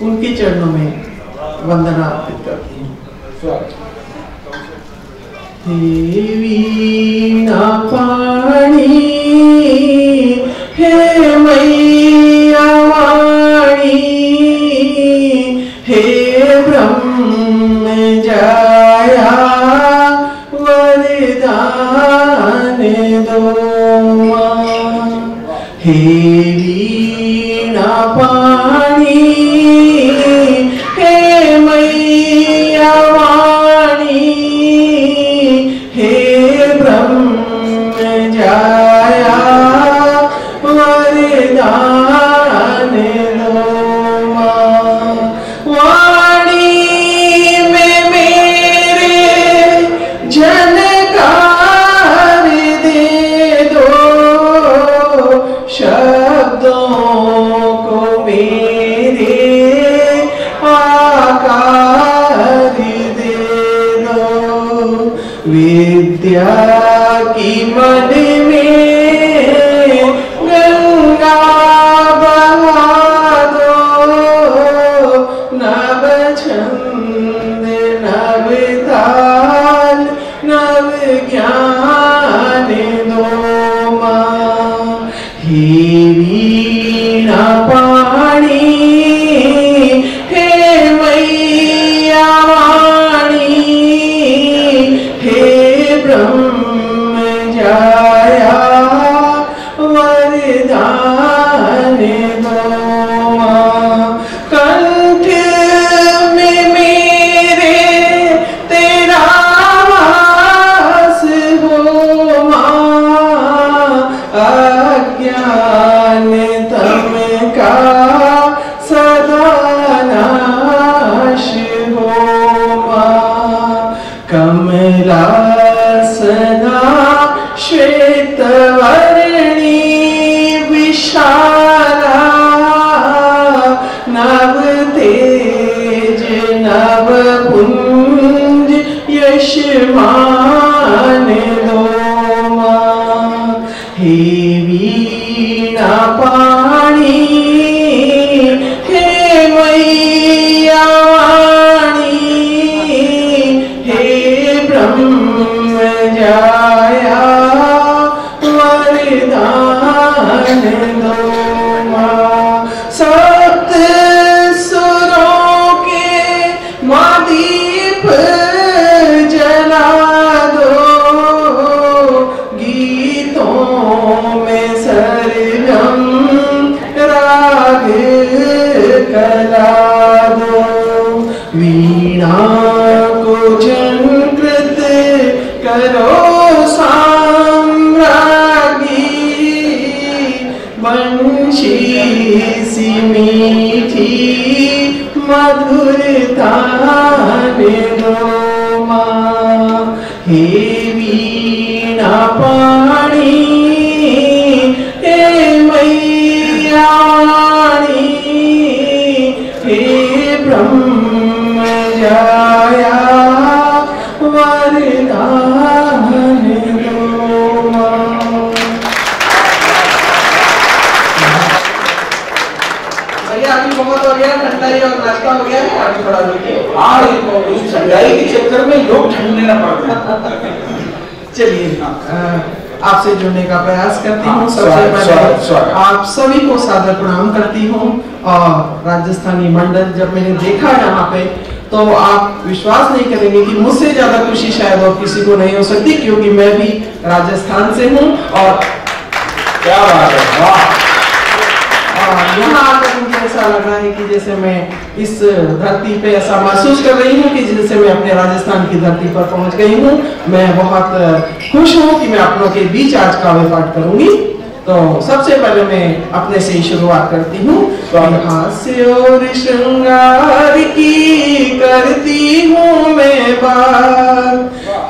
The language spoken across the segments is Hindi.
उनके चरणों में वंदना अर्पित करती हूँ। हे वीणा पाणी हे मैया वाणी हे ब्रह्म जाया वरदान दो हे वीणा पाणी हे मैया वाणी हे ब्रह्म जाया वरदान दो वाणी में मेरे झनकार दे दो शब्दों को मेरे आकार दे दो विद्या की मन में गंगा बहा दो नव छंद नव ताल नव ज्ञान दो मां हे वीणा पाणी हे मैया वाणी हे ब्रह्म जाया वरदान दो कंठ में मेरे तेरा वास हो मां अज्ञान तम का सदा नाश हो मां कमलासना श्वेत वर्णी विशाला नव तेज नव पुंज यशमान दो मां हे वीणा पाणी हे मैया वाणी हे ब्रह्म जाया वरदान दो मां सप्त सुरों के महादीप जला दो गीतों में सरगम राग कला दो वीणा को झंकृत करो साम्राज्ञी बंशी सी मीठी मधुरता दो मां हे वीणा पाणी हे मैया वाणी हे ब्रह्म जाया वरदान दो भैया अभी बहुत हो गया ठंडाई और नाश्ता हो गया आगे बढ़ा दीजिए इस ठंडाई के चक्कर में लोग ठंडे न पड़ते चलिए आपसे जुड़ने का प्रयास करती हूँ। सबसे पहले आप सभी को सादर प्रणाम करती हूँ और राजस्थानी मंडल जब मैंने देखा यहाँ पे तो आप विश्वास नहीं करेंगे कि मुझसे ज्यादा खुशी शायद और किसी को नहीं हो सकती क्योंकि मैं भी राजस्थान से हूँ और क्या बात है वाह यहाँ आकर मुझे ऐसा लग रहा है कि जैसे मैं इस धरती पे ऐसा महसूस कर रही हूँ कि जैसे मैं अपने राजस्थान की धरती पर पहुंच गई हूँ। मैं बहुत खुश हूँ कि मैं अपनों के बीच आज काव्य पाठ करूंगी। तो सबसे पहले मैं अपने से ही शुरुआत करती हूँ। हास्य और श्रृंगार की करती हूँ मैं बात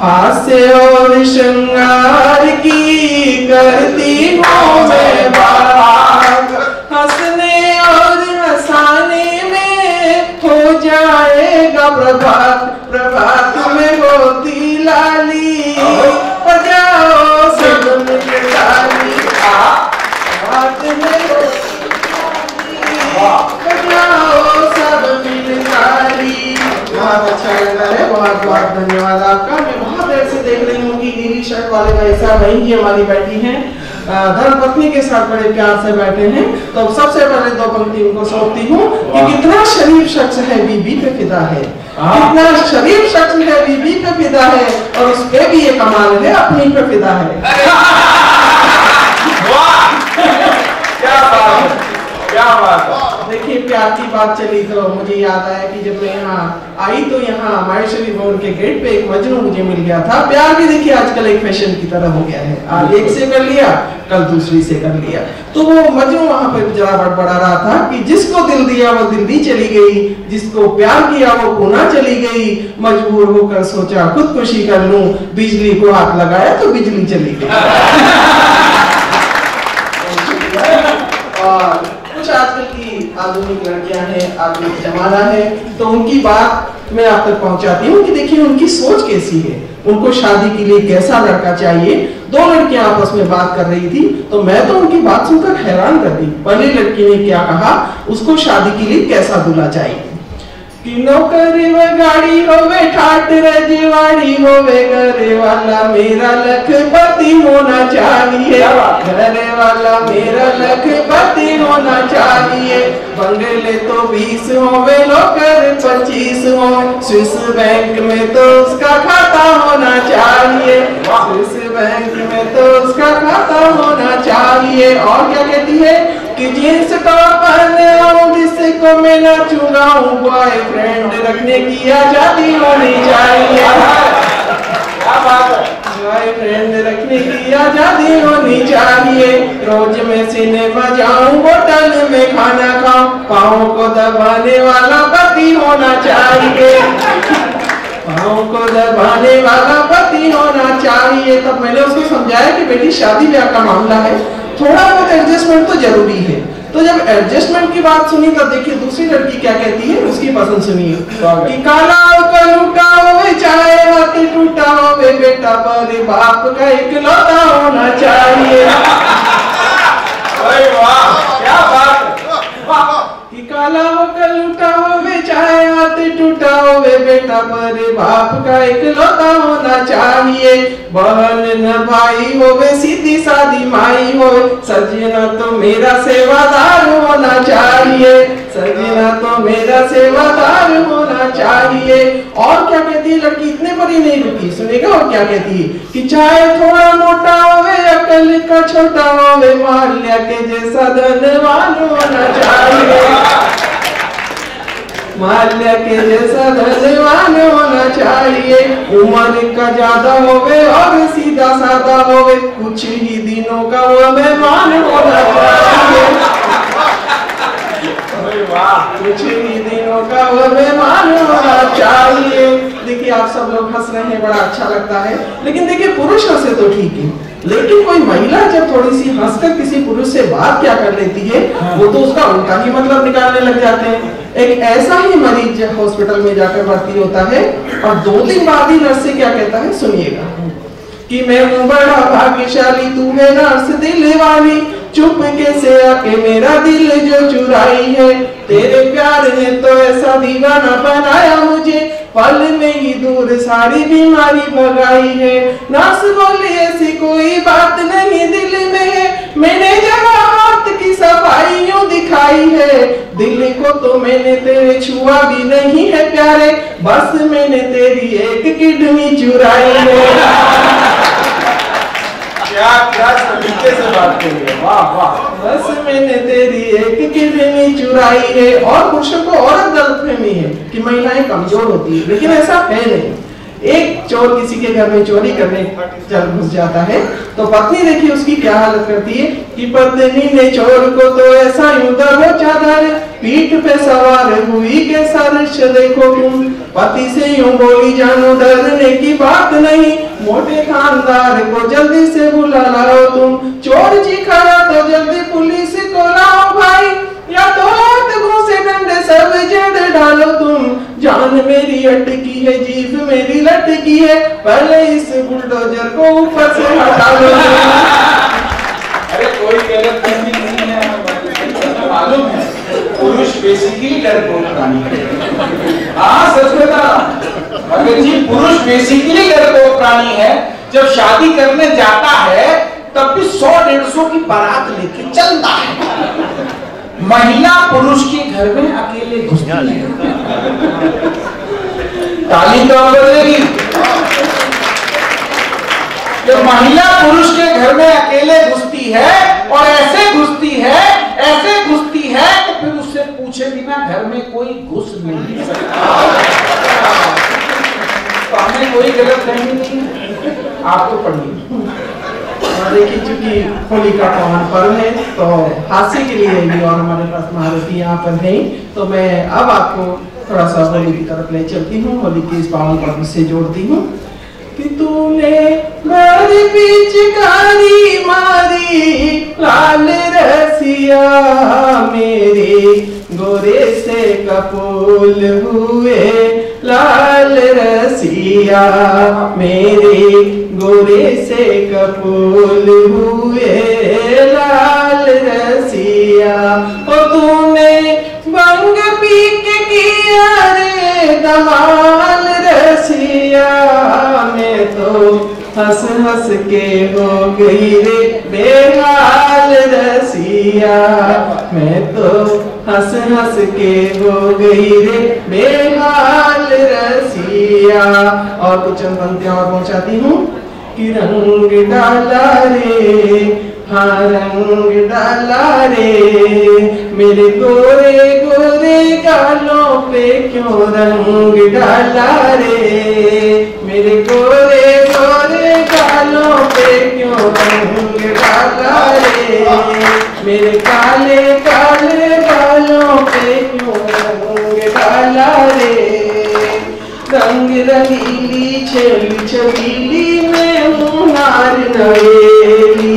हास्य और श्रृंगार की करती हूँ मैं बात, हंसने और हंसाने में हो जाएगा प्रभात, प्रभात में होती लाली, बजाओ सब मिल ताली, प्रभात में बजाओ सब मिल ताली। बहुत अच्छा लग रहा है, बहुत बहुत धन्यवाद आपका। मैं बहुत देर से देख रही हूँ कि नीली शर्ट वाले भाई साहब वहीं की हमारी बैठी हैं, धर्मपत्नी के साथ बड़े प्यार से बैठे हैं। तो सबसे पहले दो पंक्ति उनको सौंपती हूँ कि कितना शरीफ शख्स है बीबी पे फिदा है, कितना शरीफ शख्स है बीबी पे फिदा है, और उस पे भी ये कमाल है अपनी पे फिदा है। क्या बात है, क्या बात है। देखिए प्यार की बात चली तो मुझे याद आया कि जब मैं यहाँ आई तो यहाँ माहेश्वरी भवन के गेट पे एक मजनू मुझे मिल गया था। प्यार भी देखिए आजकल एक फैशन की तरह हो गया है, आज एक से कर लिया कल दूसरी से कर लिया। तो वो मजनू वहाँ पे जरा बड़बड़ा रहा था कि जिसको दिल दिया वो दिल्ली चली गई, जिसको प्यार किया वो पूना चली गई, मजबूर होकर सोचा खुदकुशी कर लूं, बिजली को हाथ लगाया तो बिजली चली गई। और कुछ आजकल की आधुनिक लड़कियां हैं, आधुनिक जमाना है, तो उनकी बात मैं आप तक पहुंचाती हूँ कि देखिए उनकी सोच कैसी है, उनको शादी के लिए कैसा लड़का चाहिए। दो लड़कियां आपस में बात कर रही थी तो मैं तो उनकी बात सुनकर हैरान कर गई। पहली लड़की ने क्या कहा, उसको शादी के लिए कैसा दूल्हा चाहिए कि नौकरी व गाड़ी होवे, ठाट रजवाड़ी होवे, घरे वाला मेरा लखपति होना चाहिए, घरे वाला मेरा लखपति होना चाहिए, बंगले तो 20 होवे, नौकर 25 हो, स्विस बैंक में तो उसका खाता होना चाहिए, स्विस बैंक में तो उसका खाता होना चाहिए। और क्या कहती है कि जींस टॉप पहने आऊं जिसको मैं ना चुगाऊं, बॉयफ्रेंड रखने की आजादी होनी चाहिए, बॉयफ्रेंड रखने की आजादी होनी चाहिए, रोज मैं सिनेमा जाऊं, होटल में खाना खाऊं, पाँव को दबाने वाला पति होना चाहिए, पाँव को दबाने वाला पति होना चाहिए। तब मैंने उसको समझाया कि बेटी शादी ब्याह का मामला है, थोड़ा बहुत एडजस्टमेंट तो जरूरी है। तो जब एडजस्टमेंट की बात सुनी तब देखिए दूसरी लड़की क्या कहती है, उसकी पसंद सुनिए कि काला कलूटा होवे, चाहे हाथ टूटा होवे, बेटा पर बाप का इकलौता होना चाहिए। क्या बात, कि काला हो कलूटा होवे, चाहे हाथ टूटा होवे, बेटा पर बाप का इकलौता होना चाहिए, बहन न भाई होवे, सीधी सादी माई होवे, सजना तो मेरा सेवादार होना चाहिए, सजना तो मेरा सेवादार होना चाहिए। और क्या कहती है लड़की, इतने पर ही नहीं रुकी, सुनेगा और क्या कहती है कि चाहे थोड़ा मोटा होवे, अकल का छोटा होवे, माल्या के जैसा धनवान होना चाहिए, माल्या के जैसा धनवान होना चाहिए, उम्र का ज्यादा होवे और सीधा साधा होवे, कुछ ही दिनों का वो मेहमान होना चाहिए, कुछ ही दिनों का वो मेहमान होना चाहिए। देखिए आप सब लोग हंस रहे हैं, बड़ा अच्छा लगता है, लेकिन देखिए पुरुष हंसे तो ठीक है, लेकिन कोई महिला जब थोड़ी सी हंसकर किसी पुरुष से बात क्या कर लेती है, वो तो उसका उल्टा ही मतलब निकालने लग जाते हैं। एक ऐसा ही मरीज हॉस्पिटल में जाकर भर्ती होता है और 2 दिन बाद ही नर्स से क्या कहता है, सुनिएगा कि मैं हूँ बड़ा भाग्यशाली, तू है नर्स दिल वाली, चुप कैसे आके मेरा दिल जो चुराई है, तेरे प्यार ने तो ऐसा दीवाना बनाया मुझे, पल में ही दूर सारी बीमारी भगाई है, नर्स बोली ऐसी कोई बात नहीं दिल में है, मैंने जगह हाथ की सफाई यूं दिखाई है, दिल को तो मैंने तेरे छुआ भी नहीं है प्यारे, बस मैंने तेरी एक किडनी चुराई है। क्या तरीके से बात कर रही है, वाह वाह। बस मैंने तेरी एक किडनी चुराई है। और पुरुषों को औरत गलतफहमी है कि महिलाएं कमजोर होती है, लेकिन ऐसा है नहीं। एक चोर किसी के घर में चोरी करने चल घुस जाता है तो पत्नी देखिए उसकी क्या हालत करती है कि पत्नी ने चोर को तो ऐसा यूं दबोचा धर, पीठ पे सवार हुई कैसा दृश्य देखो तुम। पति से यूं बोली जानो डरने की बात नहीं, मोटे खानदार को जल्दी से बुला लाओ तुम। चोर जी खड़ा तो जल्दी पुलिस को लाओ भाई, या तो हाथ से डंडे सब जड़ डालो तुम। जान मेरी अटकी है, जीभ मेरी लटकी है, पहले इस बुलडोजर को ऊपर से हटा लो। अरे कोई गलत फहमी नहीं है, मालूम है पुरुष बेसिकली डरपोक प्राणी है। हाँ सच बता भगत जी, पुरुष बेसिकली डरपोक प्राणी है। जब शादी करने जाता है तब भी 100-150 की बारात लेके चलता है। महिला पुरुष के घर में अकेले घुसती है, ताली तो बदलेगी। जब महिला पुरुष के घर में अकेले घुसती है और ऐसे घुसती है तो फिर उससे पूछे बिना घर में कोई घुस नहीं सकता। तो हमें कोई गलत फहमी नहीं है। आप तो पढ़िए। देखिए चूंकि होली का पावन पर्व है तो हास्य के लिए भी और हमारे पास महारथी यहाँ पर है, तो मैं अब आपको थोड़ा सा होली की तरफ ले चलती हूँ, होली के इस पावन पर्व से जोड़ती हूँ। कि तूने मारी पिचकारी मारी लाल रसिया, मेरे गोरे से कपूल हुए लाल रसिया, मेरे गोरे से कपूल हुए लाल रसिया। ओ तूने बंग पी के किया रे धमाल रसिया, मैं तो हंस हंस के हो गई रे बेहाल रसिया, मैं तो हंस हंस के हो गई रे बेहाल रसिया। और कुछ पंक्तियां और पहुंचाती हूँ कि रंग डाला रे, हाँ रंग डाला रे, मेरे गोरे गोरे गालों पे क्यों रंग डाला रे, मेरे गोरे गोरे गालों पे क्यों रंग डाला रे, मेरे काले काले बालों पे क्यों रंग डाला रे। रंग रंगीली छेली छबीली में हूँ नार नवेली,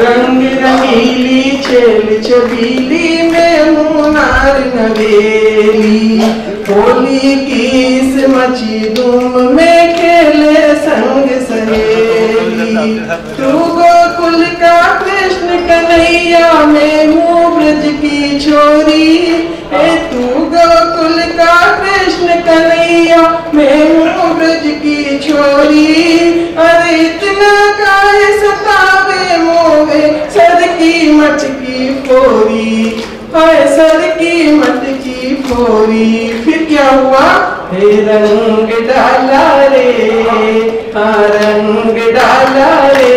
रंग रंगीली छेली छबीली में हूँ नार नवेली। होली की इस मची धूम में खेले संग सहेली, तू गोकुल का कृष्ण कन्हैया मैं हूँ ब्रज की छोरी, तू गोकुल का कृष्ण कन्हैया मैं हूँ ब्रज की छोरी। अरे इतना काहे सतावे मोहे सर की मटकी फोरी, हाय सर की मटकी फोरी। फिर क्या हुआ, हे रंग डाला रे, हाँ रंग डाला रे,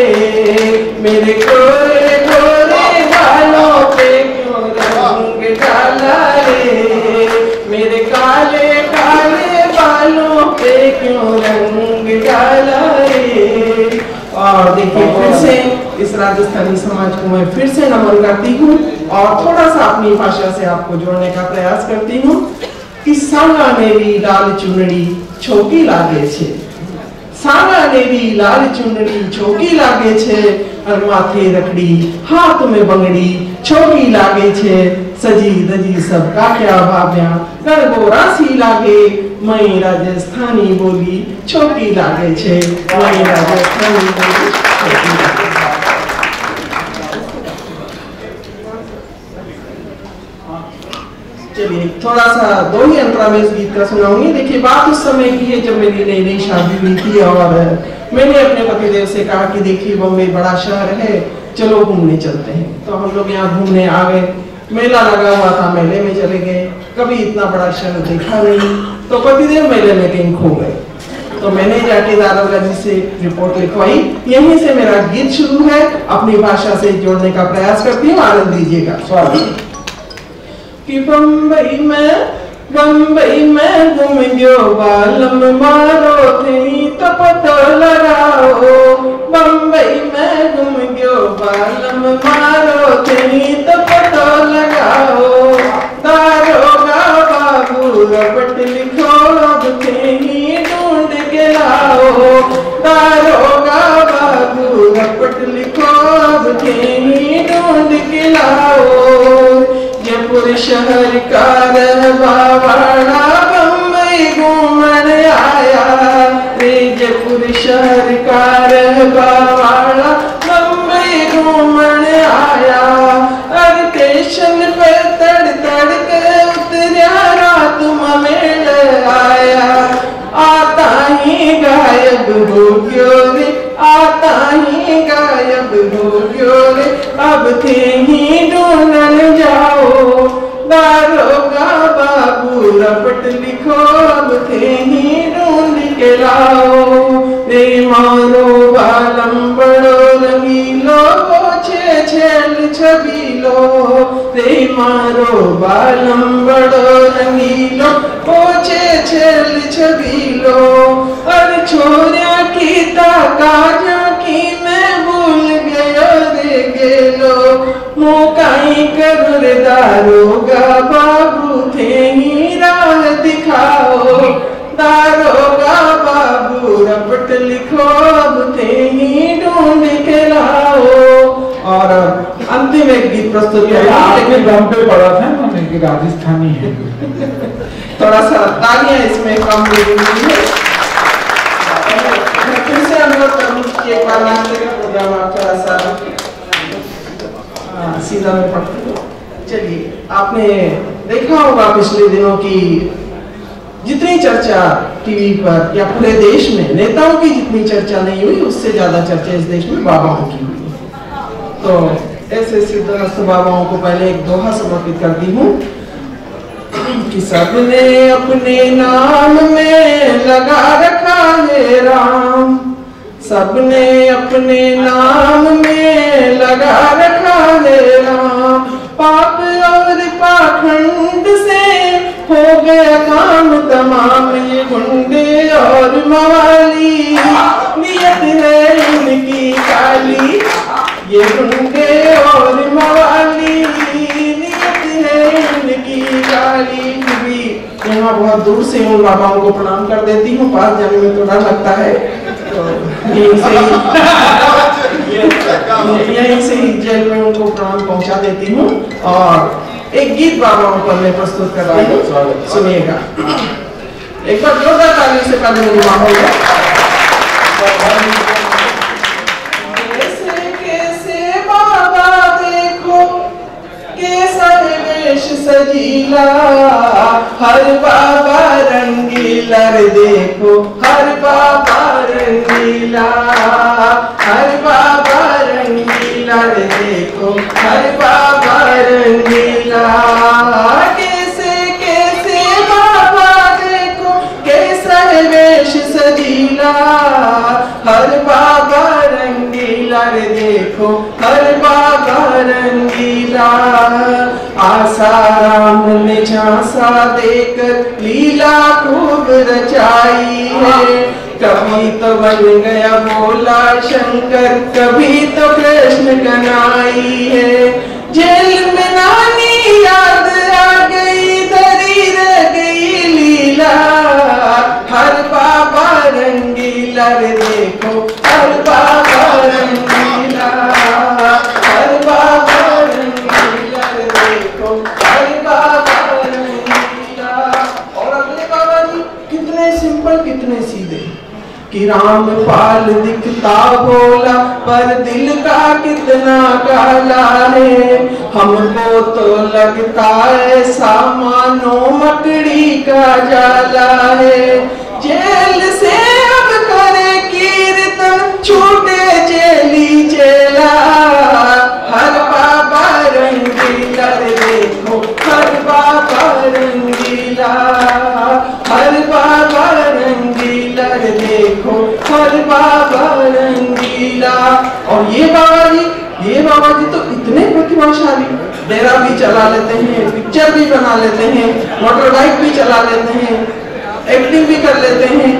मेरे गोरे गोरे बालों पे क्यों रंग डाला रे, मेरे काले काले बालों पे क्यों रंग डाला रे। और देखिए फिर से इस राजस्थानी समाज को मैं फिर से नमन करती हूँ और थोड़ा सा अपनी भाषा से आपको जोड़ने का प्रयास करती हूँ कि सांगा मेरी लाल चुनड़ी छोकी लागे छे, सांगा मेरी लाल चुनड़ी छोकी लागे छे, और माथे रखड़ी हाथ में बंगड़ी छोकी लागे छे, सजी दजी सबका क्या भाव्या गरबो राशि लागे, मई राजस्थानी बोली छोकी लागे छे, मई राजस्थानी बोली छोकी लागे। चलिए थोड़ा सा दो ही अंतरा में इस गीत का सुनाऊंगी। देखिए बात उस समय की है जब मेरी नई नई शादी हुई थी और मैंने अपने पतिदेव से कहा कि देखिए बम्बई बड़ा शहर है, चलो घूमने चलते हैं। तो हम लोग यहाँ घूमने आ गए, मेला लगा हुआ था, मेले में चले गए, कभी इतना बड़ा शहर देखा नहीं। तो पतिदेव मेले में कहीं खो गए, तो मैंने जाके दारोगा जी से रिपोर्ट लिखवाई। यहीं से मेरा गीत शुरू है, अपनी भाषा से जोड़ने का प्रयास करती हूँ, आनंद दीजिएगा। स्वागत। कि बम्बई में बम्बई में घूम गयो बालम मारो थी तो पतो लगाओ। बम्बई में घूम गयो बालम मारो थी तो पतो लगाओ। दारोगा बाबू रपट लिखो अब थी ढूंढ के लाओ। दारोगा बाबू रपट लिखो अब थी ढूंढ के लाओ। जयपुर शहर का रहवाड़ा बम्बई घूमन आया रे। जयपुर शहर का रहवाड़ा बम्बई घूमन आया। अरे स्टेशन पे तड़ तड़ के उतरिया रात में आया। आता ही गायब हो गयो रे, आता ही गायब हो गयो रे। अब थे ही ढूंढन जाओ। दारोगा बाबू रपट लिखो अब थे ही ढूंढ के लाओ। रे मारो बालम बड़ो रंगीलो छे छेल छबीलो। रे मारो बालम बड़ो रंगीलो छे छेल छबीलो। अरे छोरिया की ताका की मैं भूल गयो रे गेलो। मुकाई कर रे दारोगा बाबू थे ही राह दिखाओ। दारोगा बाबू रपट लिखो अब थे ही ढूंढ के लाओ। और अंतिम एक गीत प्रस्तुत किया। आपने दम पे पड़ा था ना कि राजस्थानी है। थोड़ा सा तालियां इसमें कम लगी है। फिर से अनुरोध करूं कि एक बार नाश्ते का प्रोग्राम आप थोड़ा सा सीधा में पढ़ते हो। चलिए, आपने देखा होगा पिछले दिनों की जितनी चर्चा टीवी पर या पूरे देश में नेताओं की जितनी चर्चा नहीं हुई उससे ज्यादा चर्चा इस देश में बाबाओं की हुई। तो ऐसे सिद्धहस्त बाबाओं को पहले एक दोहा समर्पित करती हूँ कि सबने अपने नाम में लगा रखा है राम। सबने अपने नाम में लगा रखा है राम। पाप और पाखंड से हो गया काम तमाम। ये गुंडे और मवाली नियत है इनकी काली। ये गुंडे और मवाली नियत है इनकी काली। भी यहाँ बहुत दूर से उन बाबाओं को प्रणाम कर देती हूँ। पास जाने में तो डर लगता है, तो यहीं से ही जेल में उनको प्रणाम पहुंचा देती हूँ। और एक गीत बाबाओं पर मैं प्रस्तुत कर रही हूँ, सुनिएगा। एक बार जोरदार ताली से पहले मेरी माहौल कैसे कैसे बाबा देखो कैसा वेश सजीला। हर बाबा रंगीला रे देखो हर बाबा रंगीला। हर बाबा रंगीला रे देखो हर बाबा रंगीला। कैसे कैसे बाबा देखो कैसा वेश सजीला। हर बाबा रंगीला रे देखो हर बाबा रंगीला। आसाराम ने झांसा देकर लीला खूब रचाई है। कभी तो बन गया भोला शंकर कभी तो कृष्ण कन्हई है। जेल में नानी याद आ गई धरी रह गई लीला। हर बाबा रंगीला रे देखो हर बाबा रंगीला। हर बाबा रंगीला रे देखो हर बाबा रंगीला। और अगले बाबा जी कितने सिंपल कितने सीधे कि रामपाल दिखता भोला पर दिल का कितना काला है। हमको तो लगता ऐसा मानो मकड़ी का जाला है। जेल से अब करे कीर्तन छूटे जेली चेला। हर बाबा रंगीला रे देखो हर बाबा रंगीला। हर बाबा रंगीला रे देखो हर बाबा रंगीला। और ये बाबा जी तो इतने प्रतिभाशाली, डेरा भी चला लेते हैं, पिक्चर भी बना लेते हैं, मोटर बाइक भी चला लेते हैं, एक्टिंग भी कर लेते हैं।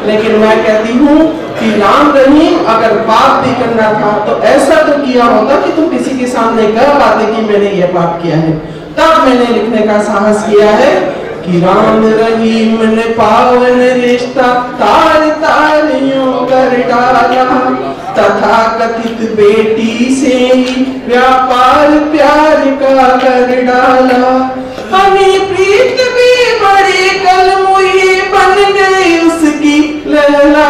लेकिन मैं कहती हूँ कि राम रहीम अगर पाप भी करना था तो ऐसा तो किया होता कि तुम किसी के सामने कह पाते कि मैंने ये पाप किया है। तब मैंने लिखने का साहस किया है कि राम रहीम ने पावन रिश्ता तार तार यूं कर डाला, तथा कथित बेटी से ही व्यापार प्यार का कर डाला। हनी प्रीत भी बड़ी कलमुई बन गई उसकी लैला,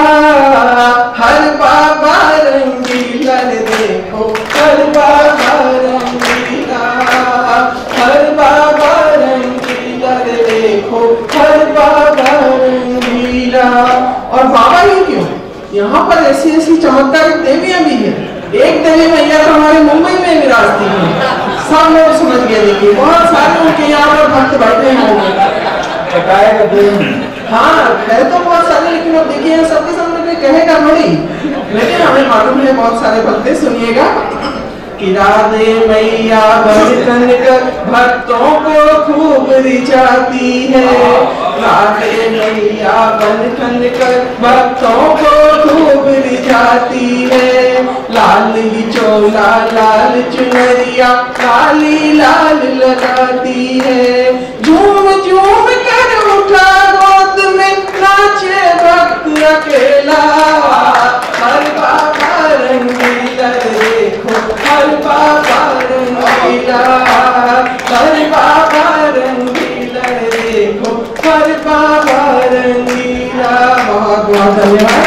हर बाबा रंगीला देखो, हर बाबा रंगीला, हर बाबा रंगीला देखो, हर बाबा रंगीला। और बाबा ही क्यों, यहाँ पर ऐसी ऐसी चमत्कारिक देवियां भी हैं। एक देवी मैया तो हमारे मुंबई में विराजती है, सब लोग समझ गए। देखिए बहुत सारे उनके यहाँ पर भक्त बैठे होंगे। हाँ है तो बहुत सारे, लेकिन अब देखिए सबके सामने कोई कहेगा थोड़ी, लेकिन हमें मालूम है बहुत सारे भक्त। सुनिएगा कि राधे मैया बन कर भक्तों को खूब रिझाती है, राधे मैया बन कर भक्तों को खूब रिझाती है। लाल ही चोला लाल चुनरिया लाली लाल लगाती है, झूम झूम कर उठा गोद में नाचे भक्त अकेला, हर बाबा रंगीला देखो, हर बाबा रंगीला, हर बाबा रंगीला देखो, हर बाबा रंगीला। बहुत बहुत धन्यवाद।